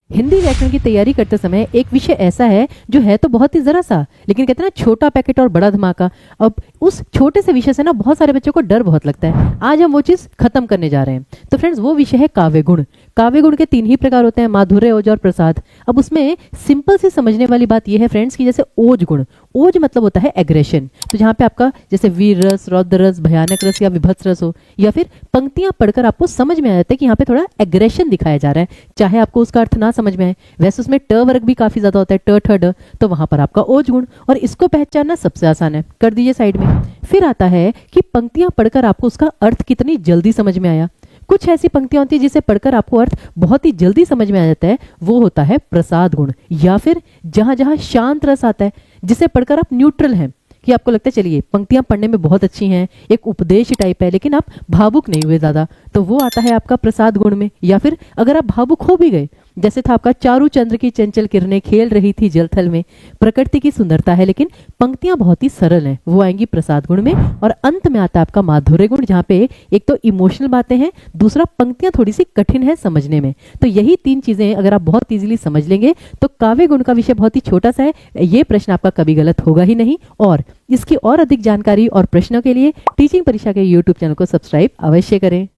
हिंदी व्याकरण की तैयारी करते समय एक विषय ऐसा है जो है तो बहुत ही जरा सा, लेकिन कहते हैं ना छोटा पैकेट और बड़ा धमाका। अब उस छोटे से विषय से ना बहुत सारे बच्चों को डर बहुत लगता है। आज हम वो चीज खत्म करने जा रहे हैं। तो फ्रेंड्स, वो विषय है काव्य गुण। काव्य गुण के 3 ही प्रकार होते हैं, माधुर्य, ओज और प्रसाद। अब उसमें सिंपल सी समझने वाली बात यह है फ्रेंड्स कि जैसे ओज गुण, ओज मतलब होता है एग्रेशन। तो जहां पे आपका जैसे वीर रस, रौद्र रस, भयानक रस या विभत्स रस हो, या फिर पंक्तियां पढ़कर आपको समझ में आ जाता है कि यहाँ पे थोड़ा एग्रेशन दिखाया जा रहा है, चाहे आपको उसका अर्थ ना समझ में आए। वैसे उसमें ट वर्ग भी काफी ज्यादा होता है, ट ठ ड, तो वहां पर आपका ओज गुण, और इसको पहचानना सबसे आसान है, कर दीजिए साइड में। फिर आता है कि पंक्तियां पढ़कर आपको उसका अर्थ कितनी जल्दी समझ में आया। कुछ ऐसी पंक्तियां होती है जिसे पढ़कर आपको अर्थ बहुत ही जल्दी समझ में आ जाता है, वो होता है प्रसाद गुण। या फिर जहां जहां शांत रस आता है, जिसे पढ़कर आप न्यूट्रल हैं, कि आपको लगता है चलिए पंक्तियां पढ़ने में बहुत अच्छी हैं, एक उपदेश टाइप है, लेकिन आप भावुक नहीं हुए ज्यादा, तो वो आता है आपका प्रसाद गुण में। या फिर अगर आप भावुक हो भी गए, जैसे था आपका चारू चंद्र की चंचल किरणें खेल रही थी जलथल में, प्रकृति की सुंदरता है लेकिन पंक्तियां बहुत ही सरल हैं, वो आएंगी प्रसाद गुण में। और अंत में आता है आपका माधुर्य गुण, जहां पे एक तो इमोशनल बातें हैं, दूसरा पंक्तियां थोड़ी सी कठिन है समझने में। तो यही 3 चीजें अगर आप बहुत इजीली समझ लेंगे तो काव्य गुण का विषय बहुत ही छोटा सा है। ये प्रश्न आपका कभी गलत होगा ही नहीं। और इसकी और अधिक जानकारी और प्रश्नों के लिए टीचिंग परीक्षा के यूट्यूब चैनल को सब्सक्राइब अवश्य करें।